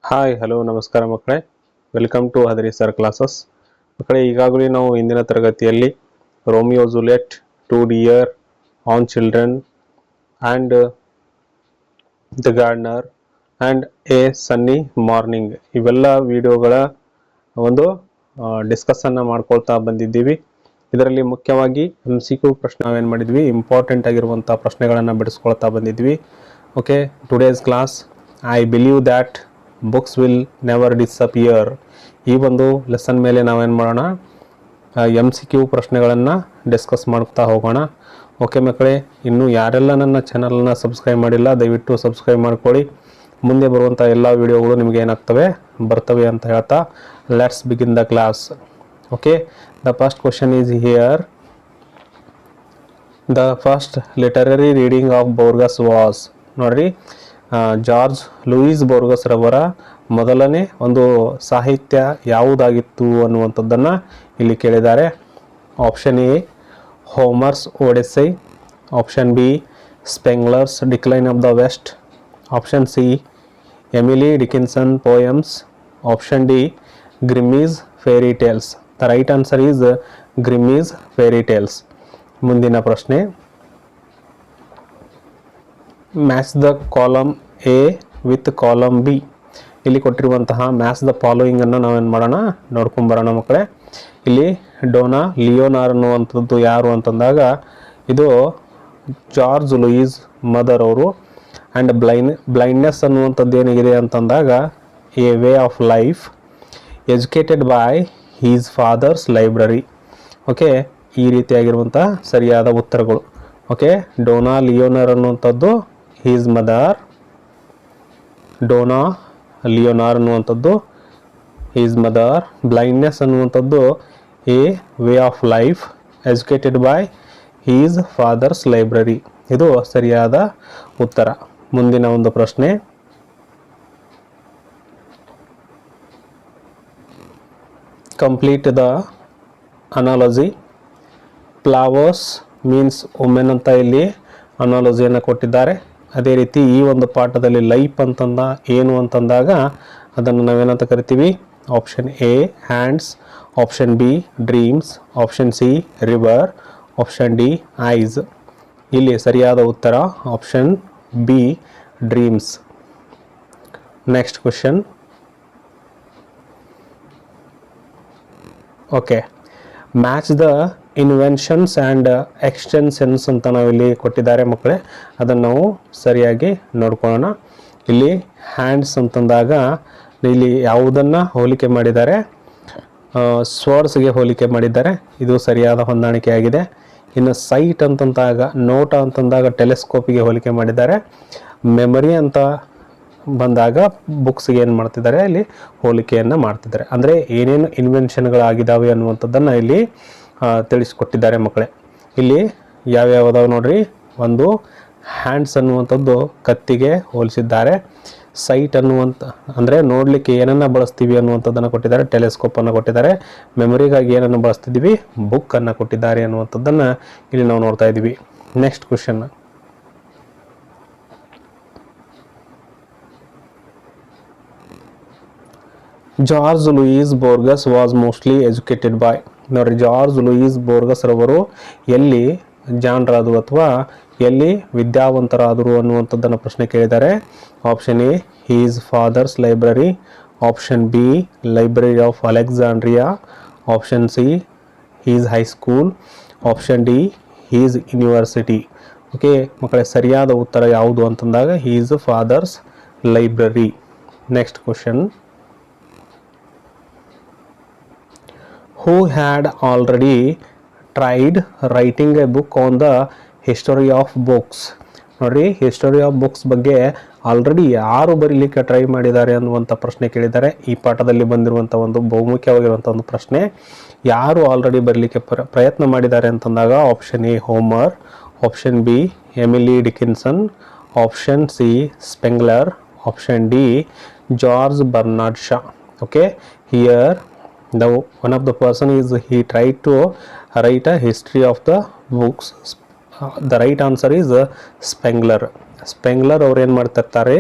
Hi hello ನಮಸ್ಕಾರ ಮಕ್ಕಳೇ, welcome to Hadari sir classes. ಮಕ್ಕಳೇ, ಈಗಾಗಲೇ ನಾವು ಇಂದಿನ ತರಗತಿಯಲ್ಲಿ Romeo Juliet, to dear, on children and the gardener and a sunny morning ಇವೆಲ್ಲ ವಿಡಿಯೋಗಳ ಒಂದು ಡಿಸ್ಕಸ್ಸನ್ನು ಮಾಡ್ಕೊಳ್ತಾ ಬಂದಿದ್ದೀವಿ. ಇದರಲ್ಲಿ ಮುಖ್ಯವಾಗಿ MCQ ಪ್ರಶ್ನೆ ನಾವೇನು ಮಾಡಿದ್ವಿ, ಇಂಪಾರ್ಟೆಂಟ್ ಆಗಿರುವಂಥ ಪ್ರಶ್ನೆಗಳನ್ನು ಬಿಡಿಸ್ಕೊಳ್ತಾ ಬಂದಿದ್ವಿ. Okay, today's class I believe that books will never disappear. ಈ ಒಂದು ಲೆಸನ್ ಮೇಲೆ ನಾವೇನು ಮಾಡೋಣ, MCQ ಪ್ರಶ್ನೆಗಳನ್ನು ಡಿಸ್ಕಸ್ ಮಾಡ್ತಾ ಹೋಗೋಣ. ಓಕೆ ಮಕ್ಕಳೇ, ಇನ್ನು ಯಾರೆಲ್ಲ ನನ್ನ ಚಾನಲನ್ನು ಸಬ್ಸ್ಕ್ರೈಬ್ ಮಾಡಿಲ್ಲ ದಯವಿಟ್ಟು ಸಬ್ಸ್ಕ್ರೈಬ್ ಮಾಡ್ಕೊಳ್ಳಿ. ಮುಂದೆ ಬರುವಂಥ ಎಲ್ಲ ವಿಡಿಯೋಗಳು ನಿಮಗೆ ಏನಾಗ್ತವೆ, ಬರ್ತವೆ ಅಂತ ಹೇಳ್ತಾ let's begin the class. Okay, the first question is here. The first literary reading of Borges was. ನೋಡ್ರಿ, ಜಾರ್ಜ್ ಲೂಯಿಸ್ ಬೋರ್ಗಸ್ ರವರ ಮೊದಲನೇ ಒಂದು ಸಾಹಿತ್ಯ ಯಾವುದಾಗಿತ್ತು ಅನ್ನುವಂಥದ್ದನ್ನು ಇಲ್ಲಿ ಕೇಳಿದ್ದಾರೆ. Option A Homer's Odyssey, option B Spengler's decline of the West, option C Emily Dickinson poems, option D Grimm's fairy tales. The right answer is Grimm's fairy tales. ಮುಂದಿನ ಪ್ರಶ್ನೆ, match the column A with column B. ಇಲ್ಲಿ ಕೊಟ್ಟಿರುವಂತಹ match the following ಅನ್ನು ನಾವೇನು ಮಾಡೋಣ, ನೋಡ್ಕೊಂಬರೋಣ ಮಕ್ಕಳೇ. ಇಲ್ಲಿ ಡೋನಾ ಲಿಯೋನಾರ್ ಅನ್ನುವಂಥದ್ದು ಯಾರು ಅಂತಂದಾಗ ಇದು ಜಾರ್ಜ್ ಲೂಯಿಸ್ ಮದರ್ ಅವರು. ಆ್ಯಂಡ್ ಬ್ಲೈಂಡ್ನೆಸ್ ಅನ್ನುವಂಥದ್ದು ಏನಿದೆ ಅಂತಂದಾಗ a way of life, educated by his father's library. Okay, ಈ ರೀತಿಯಾಗಿರುವಂಥ ಸರಿಯಾದ ಉತ್ತರಗಳು. ಓಕೆ, ಡೋನಾ ಲಿಯೋನಾರ್ ಅನ್ನುವಂಥದ್ದು ಹೀಸ್ ಮದರ್, ಡೋನಾ ಲಿಯೋನಾರ್ ಅನ್ನುವಂಥದ್ದು ಹೀಸ್ ಮದರ್, ಬ್ಲೈಂಡ್ನೆಸ್ ಅನ್ನುವಂಥದ್ದು a way of life, educated by his father's library. ಇದು ಸರಿಯಾದ ಉತ್ತರ. ಮುಂದಿನ ಒಂದು ಪ್ರಶ್ನೆ, complete the analogy. Flowers means women ಅಂತ ಇಲ್ಲಿ ಅನಾಲಜಿಯನ್ನು ಕೊಟ್ಟಿದ್ದಾರೆ. ಅದೇ ರೀತಿ ಈ ಒಂದು ಪಾಠದಲ್ಲಿ ಲೈಫ್ ಅಂತಂದ ಏನು ಅಂತಂದಾಗ ಅದನ್ನು ನಾವೇನಂತ ಕರಿತೀವಿ, option A hands, option B dreams, option C river, option D ice. ಇಲ್ಲಿ ಸರಿಯಾದ ಉತ್ತರ option B dreams. Next question. Okay, match the inventions and extensions ಅಂತ ನಾವಿಲ್ಲಿ ಕೊಟ್ಟಿದ್ದಾರೆ ಮಕ್ಕಳೇ. ಅದನ್ನು ನಾವು ಸರಿಯಾಗಿ ನೋಡ್ಕೊಳ್ಳೋಣ. ಇಲ್ಲಿ ಹ್ಯಾಂಡ್ಸ್ ಅಂತಂದಾಗ ಇಲ್ಲಿ ಯಾವುದನ್ನು ಹೋಲಿಕೆ ಮಾಡಿದ್ದಾರೆ, ಸ್ವರ್ಡ್ಸ್ಗೆ ಹೋಲಿಕೆ ಮಾಡಿದ್ದಾರೆ. ಇದು ಸರಿಯಾದ ಹೊಂದಾಣಿಕೆಯಾಗಿದೆ. ಇನ್ನು ಸೈಟ್ ಅಂತಂದಾಗ, ನೋಟ ಅಂತಂದಾಗ ಟೆಲಿಸ್ಕೋಪಿಗೆ ಹೋಲಿಕೆ ಮಾಡಿದ್ದಾರೆ. ಮೆಮೊರಿ ಅಂತ ಬಂದಾಗ ಬುಕ್ಸ್ಗೆ ಏನು ಮಾಡ್ತಿದ್ದಾರೆ, ಇಲ್ಲಿ ಹೋಲಿಕೆಯನ್ನು ಮಾಡ್ತಿದ್ದಾರೆ. ಅಂದರೆ ಏನೇನು ಇನ್ವೆನ್ಷನ್ಗಳಾಗಿದ್ದಾವೆ ಅನ್ನುವಂಥದ್ದನ್ನು ಇಲ್ಲಿ ತಿಳಿಸ್ಕೊಟ್ಟಿದ್ದಾರೆ ಮಕ್ಕಳೇ. ಇಲ್ಲಿ ಯಾವ್ಯಾವುದಾವೆ ನೋಡ್ರಿ, ಒಂದು ಹ್ಯಾಂಡ್ಸ್ ಅನ್ನುವಂಥದ್ದು ಕತ್ತಿಗೆ ಹೋಲಿಸಿದ್ದಾರೆ. ಸೈಟ್ ಅನ್ನುವಂಥ ಅಂದರೆ ನೋಡಲಿಕ್ಕೆ ಏನನ್ನು ಬಳಸ್ತೀವಿ ಅನ್ನುವಂಥದ್ದನ್ನು ಕೊಟ್ಟಿದ್ದಾರೆ, ಟೆಲಿಸ್ಕೋಪನ್ನು ಕೊಟ್ಟಿದ್ದಾರೆ. ಮೆಮೊರಿಗಾಗಿ ಏನನ್ನು ಬಳಸ್ತಿದ್ದೀವಿ, ಬುಕ್ಕನ್ನು ಕೊಟ್ಟಿದ್ದಾರೆ ಅನ್ನುವಂಥದ್ದನ್ನು ಇಲ್ಲಿ ನಾವು ನೋಡ್ತಾ ಇದ್ದೀವಿ. Next question, George Luis Borges was mostly educated by. ನೋಡ್ರಿ, ಜಾರ್ಜ್ ಲೂಯಿಸ್ ಬೋರ್ಗಸ್ ರವರು ಎಲ್ಲಿ ಜಾಣರಾದರು ಅಥವಾ ಎಲ್ಲಿ ವಿದ್ಯಾವಂತರಾದರು ಅನ್ನುವಂಥದ್ದನ್ನು ಪ್ರಶ್ನೆ ಕೇಳಿದ್ದಾರೆ. Option A his father's library, option B library of Alexandria, option C his high school, option D his university. Okay ಮಕ್ಕಳೇ, ಸರಿಯಾದ ಉತ್ತರ ಯಾವುದು ಅಂತಂದಾಗ his father's library. Next question, who had already tried writing a book on the history of books. ನೋಡ್ರಿ, history of books ಬಗ್ಗೆ already ಯಾರು ಬರೀಲಿಕ್ಕೆ try ಮಾಡಿದ್ದಾರೆ ಅನ್ನುವಂಥ ಪ್ರಶ್ನೆ ಕೇಳಿದ್ದಾರೆ. ಈ ಪಾಠದಲ್ಲಿ ಬಂದಿರುವಂಥ ಒಂದು ಬಹುಮುಖ್ಯವಾಗಿರುವಂಥ ಒಂದು ಪ್ರಶ್ನೆ, ಯಾರು ಆಲ್ರೆಡಿ ಬರೀಲಿಕ್ಕೆ ಪ್ರಯತ್ನ ಮಾಡಿದ್ದಾರೆ ಅಂತಂದಾಗ option A Homer, option B Emily Dickinson, option C Spengler, option D George Bernard Shaw. Okay, here one of the person is he tried to write a history of the books. The right answer is Spengler. ಸ್ಪೆಂಗ್ಲರ್ ಅವ್ರು ಏನು ಮಾಡ್ತಿರ್ತಾರೆ,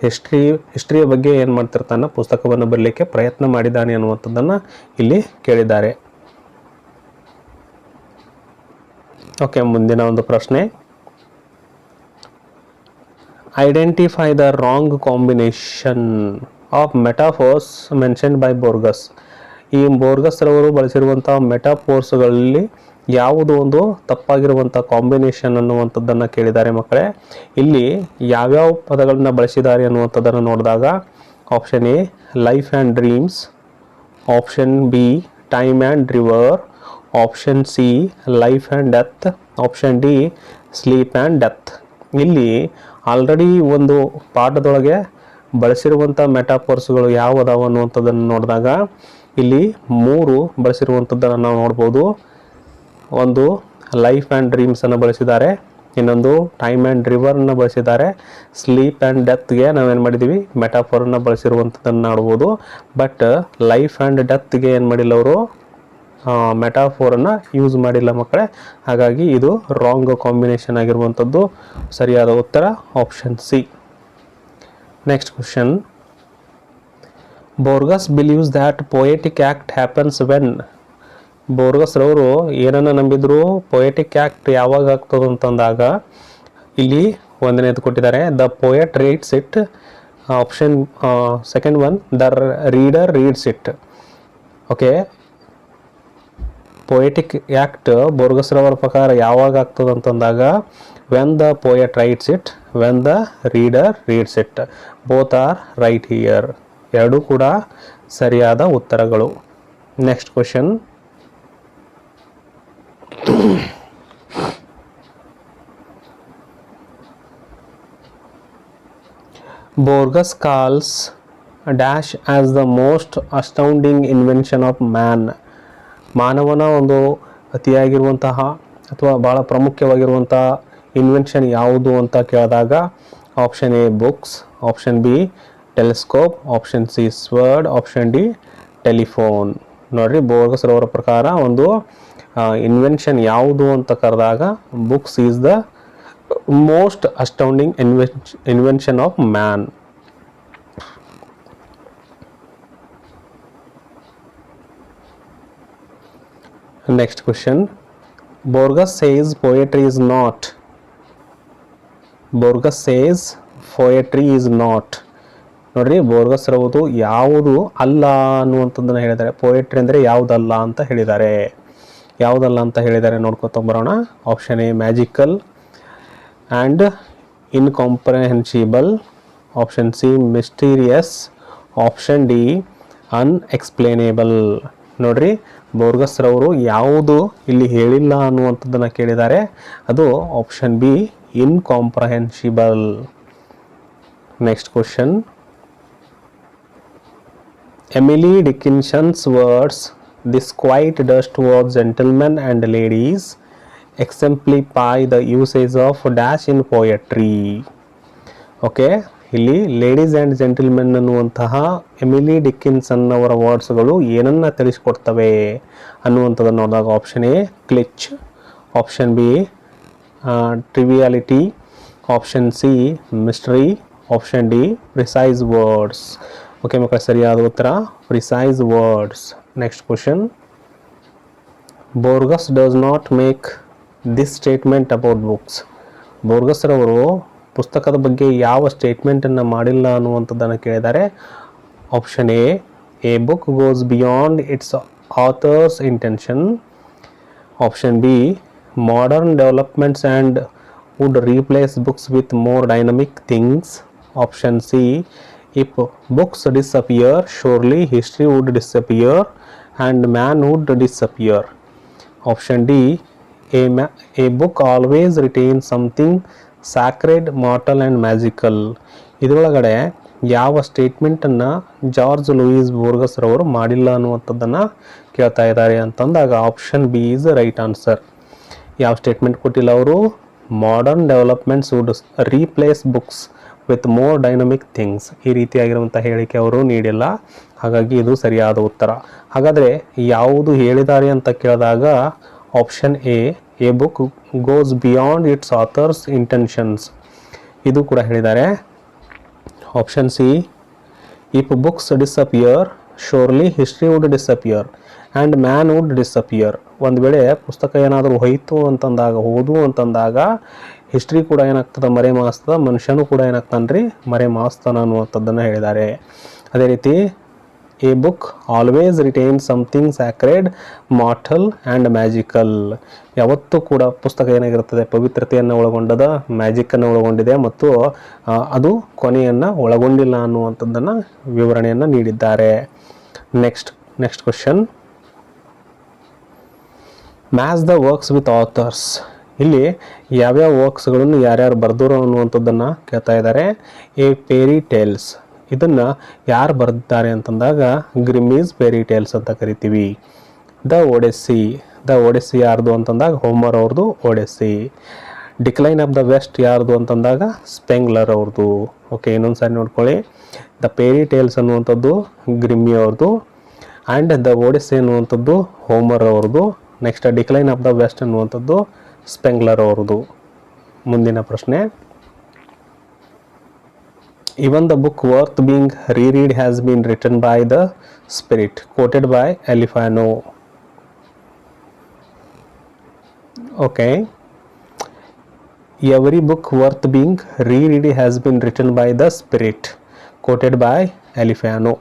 ಹಿಸ್ಟ್ರಿಯ ಬಗ್ಗೆ ಏನು ಮಾಡ್ತಿರ್ತಾನೆ, ಪುಸ್ತಕವನ್ನು ಬರಲಿಕ್ಕೆ ಪ್ರಯತ್ನ ಮಾಡಿದ್ದಾನೆ ಅನ್ನುವಂಥದ್ದನ್ನು ಇಲ್ಲಿ ಕೇಳಿದ್ದಾರೆ. ಓಕೆ, ಮುಂದಿನ ಒಂದು ಪ್ರಶ್ನೆ, identify the wrong combination of metaphors mentioned by Borges. ಈ ಬೋರ್ಗಸ್ ರವರು ಬಳಸಿರುವಂಥ ಮೆಟಾಫೋರ್ಸ್ಗಳಲ್ಲಿ ಯಾವುದು ಒಂದು ತಪ್ಪಾಗಿರುವಂಥ ಕಾಂಬಿನೇಷನ್ ಅನ್ನುವಂಥದ್ದನ್ನು ಕೇಳಿದ್ದಾರೆ ಮಕ್ಕಳೇ. ಇಲ್ಲಿ ಯಾವ್ಯಾವ ಪದಗಳನ್ನ ಬಳಸಿದ್ದಾರೆ ಅನ್ನುವಂಥದ್ದನ್ನು ನೋಡಿದಾಗ option A life and dreams, option B time and river, option C life and death, option D sleep and death. ಇಲ್ಲಿ ಆಲ್ರೆಡಿ ಒಂದು ಪಾಠದೊಳಗೆ ಬಳಸಿರುವಂಥ ಮೆಟಾಫೋರ್ಸ್ಗಳು ಯಾವುದಾವ ಅನ್ನುವಂಥದ್ದನ್ನು ನೋಡಿದಾಗ ಇಲ್ಲಿ 3 ಬಳಸಿರುವಂಥದ್ದನ್ನು ನಾವು ನೋಡ್ಬೋದು. ಒಂದು ಲೈಫ್ ಆ್ಯಂಡ್ ಡ್ರೀಮ್ಸನ್ನು ಬಳಸಿದ್ದಾರೆ, ಇನ್ನೊಂದು ಟೈಮ್ ಆ್ಯಂಡ್ ರಿವರ್ನ ಬಳಸಿದ್ದಾರೆ, ಸ್ಲೀಪ್ ಆ್ಯಂಡ್ ಡೆತ್ಗೆ ನಾವೇನು ಮಾಡಿದ್ದೀವಿ ಮೆಟಾಫೋರನ್ನು ಬಳಸಿರುವಂಥದ್ದನ್ನು ನೋಡ್ಬೋದು. ಬಟ್ ಲೈಫ್ ಆ್ಯಂಡ್ ಡೆತ್ಗೆ ಏನು ಮಾಡಿಲ್ಲ ಅವರು ಮೆಟಾಫೋರನ್ನು ಯೂಸ್ ಮಾಡಿಲ್ಲ ಮಕ್ಕಳೇ. ಹಾಗಾಗಿ ಇದು ರಾಂಗ್ ಕಾಂಬಿನೇಷನ್ ಆಗಿರುವಂಥದ್ದು. ಸರಿಯಾದ ಉತ್ತರ option C. Next question, Borges believes that poetic act happens when. Borges ರವರು ಏನನ್ನು ನಂಬಿದ್ರು, ಪೊಯೆಟಿಕ್ ಆ್ಯಕ್ಟ್ ಯಾವಾಗ ಆಗ್ತದೆ ಅಂತಂದಾಗ ಇಲ್ಲಿ ಒಂದನೇದು ಕೊಟ್ಟಿದ್ದಾರೆ, the poet reads it. Option second one, the reader reads it. Okay, poetic act Borges ರವರ ಪ್ರಕಾರ ಯಾವಾಗ ಆಗ್ತದೆ ಅಂತಂದಾಗ when the poet writes it, when the reader reads it. Both are right here. ಎರಡೂ ಕೂಡ ಸರಿಯಾದ ಉತ್ತರಗಳು. Next question, Borges calls dash as the most astounding invention of man. ಮಾನವನ ಒಂದು ಅತಿಯಾಗಿರುವಂತಹ ಅಥವಾ ಭಾಳ ಪ್ರಾಮುಖ್ಯವಾಗಿರುವಂಥ ಇನ್ವೆನ್ಷನ್ ಯಾವುದು ಅಂತ ಕೇಳಿದಾಗ option A books, option B telescope, option C sword, option D telephone. ನೋಡ್ರಿ, ಬೋರ್ಗಸ್ ರವರ ಪ್ರಕಾರ ಒಂದು ಇನ್ವೆನ್ಷನ್ ಯಾವುದು ಅಂತ ಕರೆದಾಗ books is the most astounding invention of man. Next question, Borges says poetry is not. Borges says poetry is not. ನೋಡ್ರಿ, Borges ರವುದು ಯಾವುದು ಅಲ್ಲ ಅನ್ನುವಂಥದ್ದನ್ನು ಹೇಳಿದ್ದಾರೆ. ಪೊಯೆಟ್ರಿ ಅಂದರೆ ಯಾವುದಲ್ಲ ಅಂತ ಹೇಳಿದ್ದಾರೆ. ಯಾವುದಲ್ಲ ಅಂತ ಹೇಳಿದ್ದಾರೆ ನೋಡ್ಕೊತಂಬರೋಣ. Option A magical and incomprehensible, option C mysterious, option D unexplainable. ನೋಡ್ರಿ, ಬೋರ್ಗಸ್ ರವರು ಯಾವುದು ಇಲ್ಲಿ ಹೇಳಿಲ್ಲ ಅನ್ನುವಂಥದ್ದನ್ನು ಕೇಳಿದ್ದಾರೆ. ಅದು option B incomprehensible. Next question, Emily Dickinson's words, "This quiet dust was gentlemen and ladies," exemplify the usage of dash in poetry. Okay, ಇಲ್ಲಿ ladies and gentlemen ಅನ್ನುವಂತಹ ಎಮಿಲಿ ಡಿಕ್ಕಿನ್ಸನ್ ಅವರ ವರ್ಡ್ಸ್ಗಳು ಏನನ್ನು ತಿಳಿಸ್ಕೊಡ್ತವೆ ಅನ್ನುವಂಥದ್ದನ್ನು ನೋಡಿದಾಗ option A cliche, option B triviality, option C mystery, option D precise words. Okay ಮಕ್ಕಳ, ಸರಿಯಾದ ಉತ್ತರ precise words. Next question, Borges does not make this statement about books. Borges ರವರು ಪುಸ್ತಕದ ಬಗ್ಗೆ ಯಾವ ಸ್ಟೇಟ್ಮೆಂಟನ್ನು ಮಾಡಿಲ್ಲ ಅನ್ನುವಂಥದ್ದನ್ನು ಕೇಳಿದ್ದಾರೆ. Option A book goes beyond its author's intention, option B modern developments and wood replace books with more dynamic things, option C if books disappear surely history would disappear and man would disappear, option D a book always retains something sacred, mortal and magical. ಇದರೊಳಗಡೆ ಯಾವ ಸ್ಟೇಟ್ಮೆಂಟನ್ನು George Luis Borges ರವರು ಮಾಡಿಲ್ಲ ಅನ್ನುವಂಥದ್ದನ್ನು ಕೇಳ್ತಾ ಇದ್ದಾರೆ ಅಂತಂದಾಗ option B is right answer. ಯಾವ ಸ್ಟೇಟ್ಮೆಂಟ್ ಕೊಟ್ಟಿಲ್ಲ ಅವರು? Modern developments would replace books with more dynamic things, ಈ ರೀತಿಯಾಗಿರುವಂಥ ಹೇಳಿಕೆ ಅವರು ನೀಡಿಲ್ಲ. ಹಾಗಾಗಿ ಇದು ಸರಿಯಾದ ಉತ್ತರ. ಹಾಗಾದರೆ ಯಾವುದು ಹೇಳಿದ್ದಾರೆ ಅಂತ ಕೇಳಿದಾಗ option A book goes beyond its author's intentions. ಇದು ಕೂಡ ಹೇಳಿದ್ದಾರೆ. Option C, if books disappear surely history would disappear and man would disappear. ಒಂದು ವೇಳೆ ಪುಸ್ತಕ ಏನಾದರೂ ಹೋಯಿತು ಅಂತಂದಾಗ, ಹೋದು ಅಂತಂದಾಗ ಹಿಸ್ಟ್ರಿ ಕೂಡ ಏನಾಗ್ತದೆ, ಮರೆ ಮಾಸ್ತದ, ಮನುಷ್ಯನೂ ಕೂಡ ಏನಾಗ್ತಾನೆ ಮರೆ ಮಾಸ್ತಾನ ಅನ್ನುವಂಥದ್ದನ್ನು ಹೇಳಿದ್ದಾರೆ. ಅದೇ ರೀತಿ A book always retain something sacred, mortal and magical. ಯಾವತ್ತೂ ಕೂಡ ಪುಸ್ತಕ ಏನಾಗಿರ್ತದೆ, ಪವಿತ್ರತೆಯನ್ನು ಒಳಗೊಂಡದ, ಮ್ಯಾಜಿಕ್ಕನ್ನು ಒಳಗೊಂಡಿದೆ ಮತ್ತು ಅದು ಕೊನೆಯನ್ನು ಒಳಗೊಂಡಿಲ್ಲ ಅನ್ನುವಂಥದ್ದನ್ನು ವಿವರಣೆಯನ್ನು ನೀಡಿದ್ದಾರೆ. Next question, match the works with author's. ಇಲ್ಲಿ ಯಾವ್ಯಾವ ವರ್ಕ್ಸ್ಗಳನ್ನು ಯಾರ್ಯಾರು ಬರೆದರು ಅನ್ನುವಂಥದ್ದನ್ನು ಕೇಳ್ತಾ ಇದ್ದಾರೆ. ಎ ಫೇರಿ ಟೇಲ್ಸ್, ಇದನ್ನು ಯಾರು ಬರೆದಿದ್ದಾರೆ ಅಂತಂದಾಗ ಗ್ರಿಮ್ಮೀಸ್ ಫೇರಿ ಟೇಲ್ಸ್ ಅಂತ ಕರಿತೀವಿ. ದ ಒಡೆಸ್ಸಿ ಯಾರ್ದು ಅಂತಂದಾಗ ಹೋಮರ್ ಅವ್ರದ್ದು ಒಡೆಸ್ಸಿ. ಡಿಕ್ಲೈನ್ ಆಫ್ ದ ವೆಸ್ಟ್ ಯಾರ್ದು ಅಂತಂದಾಗ ಸ್ಪೆಂಗ್ಲರ್ ಅವ್ರದ್ದು. ಓಕೆ, ಇನ್ನೊಂದು ಸಾರಿ ನೋಡ್ಕೊಳ್ಳಿ. ದ ಫೇರಿ ಟೇಲ್ಸ್ ಅನ್ನುವಂಥದ್ದು ಗ್ರಿಮ್ಮಿ ಅವ್ರದ್ದು, ಆ್ಯಂಡ್ ದ ಒಡೆಸ್ಸಿ ಅನ್ನುವಂಥದ್ದು ಹೋಮರ್ ಅವ್ರದ್ದು. Next decline of the west ಅನ್ನುವಂಥದ್ದು ಸ್ಪೆಂಗ್ಲರ್ ಅವ್ರದ್ದು. ಮುಂದಿನ ಪ್ರಶ್ನೆ, even the book worth being reread has been written by the spirit, quoted by Alifano. Okay, every book worth being reread has been written by the spirit, quoted by Alifano.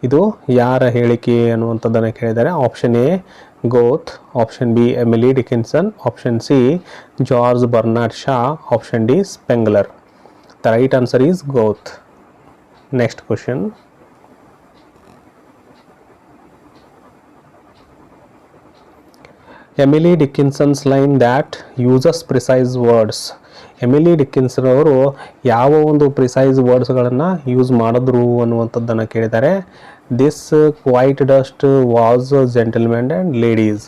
ಇದು ಯಾರ ಹೇಳಿಕೆ ಅನ್ನುವಂಥದ್ದನ್ನು ಕೇಳಿದ್ದಾರೆ. Option A Goethe, option B Emily Dickinson, option C George Bernard Shaw, option D Spengler. The right answer is Goethe. Next question, Emily Dickinson's line that uses precise words. Emily Dickinson ಅವರು ಯಾವ ಒಂದು precise ವರ್ಡ್ಸ್ಗಳನ್ನು use ಮಾಡಿದ್ರು ಅನ್ನುವಂಥದ್ದನ್ನು ಕೇಳಿದ್ದಾರೆ. This quiet dust was gentlemen and ladies.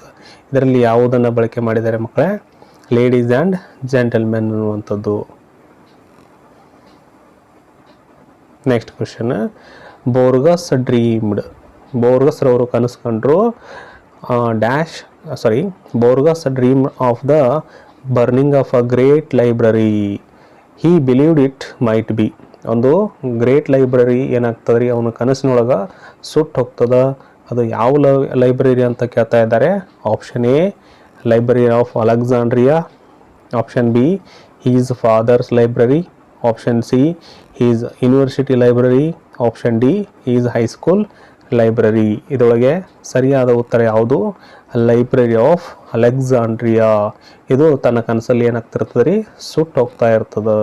ಇದರಲ್ಲಿ ಯಾವುದನ್ನು ಬಳಕೆ ಮಾಡಿದ್ದಾರೆ ಮಕ್ಕಳೇ? ಲೇಡೀಸ್ ಆ್ಯಂಡ್ ಜೆಂಟಲ್ಮೆನ್ ಅನ್ನುವಂಥದ್ದು. ನೆಕ್ಸ್ಟ್ ಕ್ವಶನ್, ಬೋರ್ಗಸ್ ರವರು ಕನಸು ಕಂಡ್ರು Borges dream of the burning of a great library. He believed it might be. ಒಂದು ಗ್ರೇಟ್ ಲೈಬ್ರರಿ ಏನಾಗ್ತದೆ ರೀ, ಅವನ ಕನಸಿನೊಳಗೆ ಸುಟ್ಟು ಹೋಗ್ತದ. ಅದು ಯಾವ ಲೈಬ್ರರಿ ಅಂತ ಕೇಳ್ತಾ ಇದ್ದಾರೆ. Option A library of Alexandria, option B his father's library, option C his university library, option D his high school library. ಇದರೊಳಗೆ ಸರಿಯಾದ ಉತ್ತರ ಯಾವುದು? Library of Alexandria. ಇದು ತನ್ನ ಕನಸಲ್ಲಿ ಏನಾಗ್ತಿರ್ತದೆ ರೀ, ಸುಟ್ಟು ಹೋಗ್ತಾ ಇರ್ತದೆ.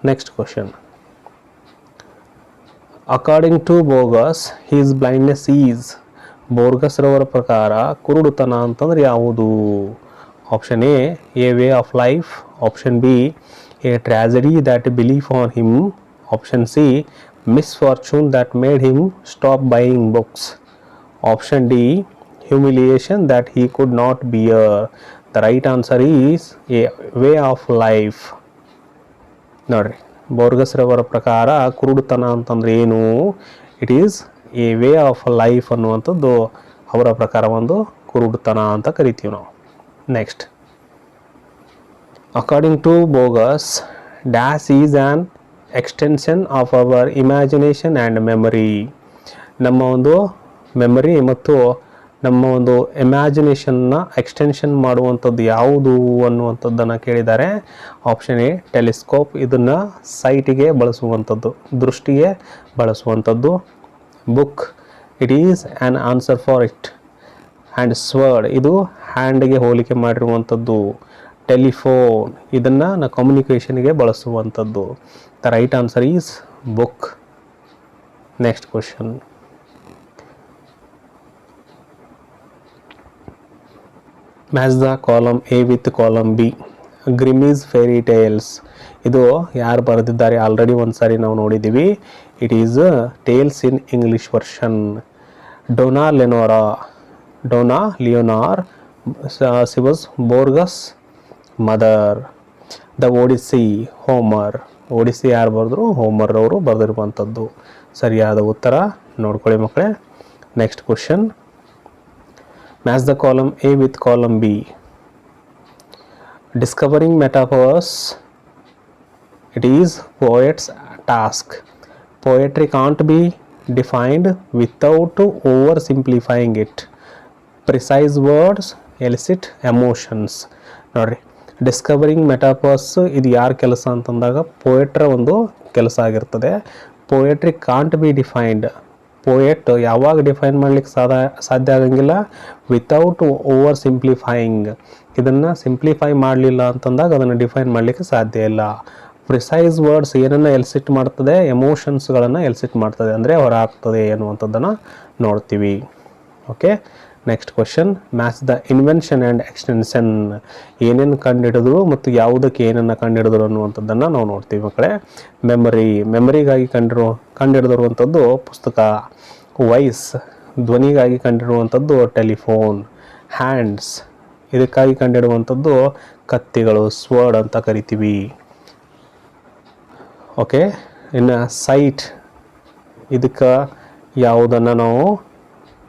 Next question, according to Borges his blindness is. Borges ರವರ ಪ್ರಕಾರ ಕುರುಡುತನ ಅಂತಂದ್ರೆ ಯಾವುದು? Option A way of life, option B a tragedy that belief on him, option C misfortune that made him stop buying books, option D humiliation that he could not bear. The right answer is a way of life. ನೋಡ್ರಿ, Borges ರವರ ಪ್ರಕಾರ ಕುರುಡುತನ ಅಂತಂದ್ರೆ ಏನು? It is A way of life ಅನ್ನುವಂಥದ್ದು ಅವರ ಪ್ರಕಾರ ಒಂದು ಕುರುಡುತನ ಅಂತ ಕರಿತೀವಿ ನಾವು. Next, according to Bogus, dash is an extension of our imagination and memory. ನಮ್ಮ ಒಂದು ಮೆಮರಿ ಮತ್ತು ನಮ್ಮ ಒಂದು ಇಮ್ಯಾಜಿನೇಷನ್ನ ಎಕ್ಸ್ಟೆನ್ಷನ್ ಮಾಡುವಂಥದ್ದು ಯಾವುದು ಅನ್ನುವಂಥದ್ದನ್ನು ಕೇಳಿದ್ದಾರೆ. Option A telescope. ಇದನ್ನು ಸೈಟಿಗೆ ಬಳಸುವಂಥದ್ದು, ದೃಷ್ಟಿಗೆ ಬಳಸುವಂಥದ್ದು. Book, it is an answer for it. And sword, ಇದು ಹ್ಯಾಂಡ್ಗೆ ಹೋಲಿಕೆ ಮಾಡಿರುವಂಥದ್ದು. ಟೆಲಿಫೋನ್, ಇದನ್ನು ಕಮ್ಯುನಿಕೇಷನ್ಗೆ ಬಳಸುವಂಥದ್ದು. The right answer is book. Next question, match the column A with column B. Grimm's fairy tales, ಇದು ಯಾರು ಬರೆದಿದ್ದಾರೆ ಆಲ್ರೆಡಿ ಒಂದು ಸಾರಿ ನಾವು ನೋಡಿದ್ದೀವಿ. It is tales in English version. Dona Leonor ಸಿವಸ್ Borges mother. The Odyssey Homer. Odyssey ಯಾರು ಬರೆದ್ರು? ಹೋಮರ್ ಅವರು ಬರೆದಿರುವಂಥದ್ದು. ಸರಿಯಾದ ಉತ್ತರ ನೋಡ್ಕೊಳ್ಳಿ ಮಕ್ಕಳೇ. Next question, match the column A with column B. Discovering metaphors It is poet's task. Poetry can't be defined without oversimplifying it. Precise words elicit emotions. ನೋಡ್ರಿ, discovering metaphors ಇದು ಯಾರ ಕೆಲಸ ಅಂತಂದಾಗ ಪೋಯೆಟ್ರ ಒಂದು ಕೆಲಸ ಆಗಿರ್ತದೆ. Poetry can't be defined. Poet ಯಾವಾಗ define ಮಾಡ್ಲಿಕ್ಕೆ ಸಾಧ್ಯ ಆಗಂಗಿಲ್ಲ, ವಿತೌಟ್ ಓವರ್ ಸಿಂಪ್ಲಿಫೈಯಿಂಗ್. ಇದನ್ನು ಸಿಂಪ್ಲಿಫೈ ಮಾಡಲಿಲ್ಲ ಅಂತಂದಾಗ ಅದನ್ನು ಡಿಫೈನ್ ಮಾಡಲಿಕ್ಕೆ ಸಾಧ್ಯ ಇಲ್ಲ. ಪ್ರಿಸೈಸ್ ವರ್ಡ್ಸ್ ಏನನ್ನು ಎಲ್ಸಿಟ್ ಮಾಡ್ತದೆ, ಎಮೋಷನ್ಸ್ಗಳನ್ನು ಎಲ್ಸಿಟ್ ಮಾಡ್ತದೆ, ಅಂದರೆ ಹೊರ ಹಾಕ್ತದೆ ಅನ್ನುವಂಥದ್ದನ್ನು ನೋಡ್ತೀವಿ. Okay, next question, match the invention and extension. ಏನೇನು ಕಂಡುಹಿಡಿದ್ರು ಮತ್ತು ಯಾವುದಕ್ಕೆ ಏನನ್ನು ಕಂಡುಹಿಡಿದ್ರು ಅನ್ನುವಂಥದ್ದನ್ನು ನಾವು ನೋಡ್ತೀವಿ ಮಕ್ಕಳೇ. ಮೆಮರಿಗಾಗಿ ಕಂಡುಹಿಡಿದಿರುವಂಥದ್ದು ಪುಸ್ತಕ. ವಾಯ್ಸ್, ಧ್ವನಿಗಾಗಿ ಕಂಡುಹಿಡುವಂಥದ್ದು ಟೆಲಿಫೋನ್. ಹ್ಯಾಂಡ್ಸ್, ಇದಕ್ಕಾಗಿ ಕಂಡುಹಿಡುವಂಥದ್ದು ಕತ್ತಿಗಳು, ಸ್ವರ್ಡ್ ಅಂತ ಕರಿತೀವಿ. ಓಕೆ, ಇನ್ನು ಸೈಟ್, ಇದಕ್ಕೆ ಯಾವುದನ್ನು ನಾವು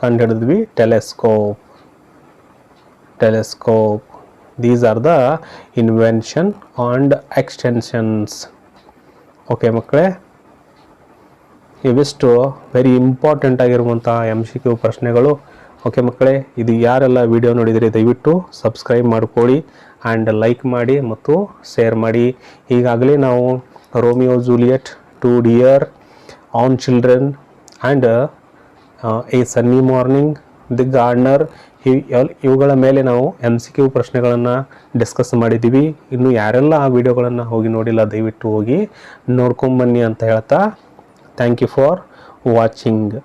ಕಂಡುಹಿಡಿದ್ವಿ, telescope. These are the invention and extensions. Okay ಮಕ್ಕಳೇ, ಇವಿಷ್ಟು ವೆರಿ ಇಂಪಾರ್ಟೆಂಟ್ ಆಗಿರುವಂಥ MCQ ಪ್ರಶ್ನೆಗಳು. ಓಕೆ ಮಕ್ಕಳೇ, ಇದು ಯಾರೆಲ್ಲ ವಿಡಿಯೋ ನೋಡಿದರೆ ದಯವಿಟ್ಟು ಸಬ್ಸ್ಕ್ರೈಬ್ ಮಾಡಿಕೊಳ್ಳಿ ಆ್ಯಂಡ್ ಲೈಕ್ ಮಾಡಿ ಮತ್ತು ಶೇರ್ ಮಾಡಿ. ಈಗಾಗಲೇ ನಾವು Romeo Juliet, 2 Dear, on children and a sunny morning, the Gardner, ಇವುಗಳ ಮೇಲೆ ನಾವು MCQ ಪ್ರಶ್ನೆಗಳನ್ನು ಡಿಸ್ಕಸ್ ಮಾಡಿದ್ದೀವಿ. ಇನ್ನು ಯಾರೆಲ್ಲ ಆ ವಿಡಿಯೋಗಳನ್ನು ಹೋಗಿ ನೋಡಿಲ್ಲ ದಯವಿಟ್ಟು ಹೋಗಿ ನೋಡ್ಕೊಂಬನ್ನಿ ಅಂತ ಹೇಳ್ತಾ, ಥ್ಯಾಂಕ್ ಯು ಫಾರ್ ವಾಚಿಂಗ್.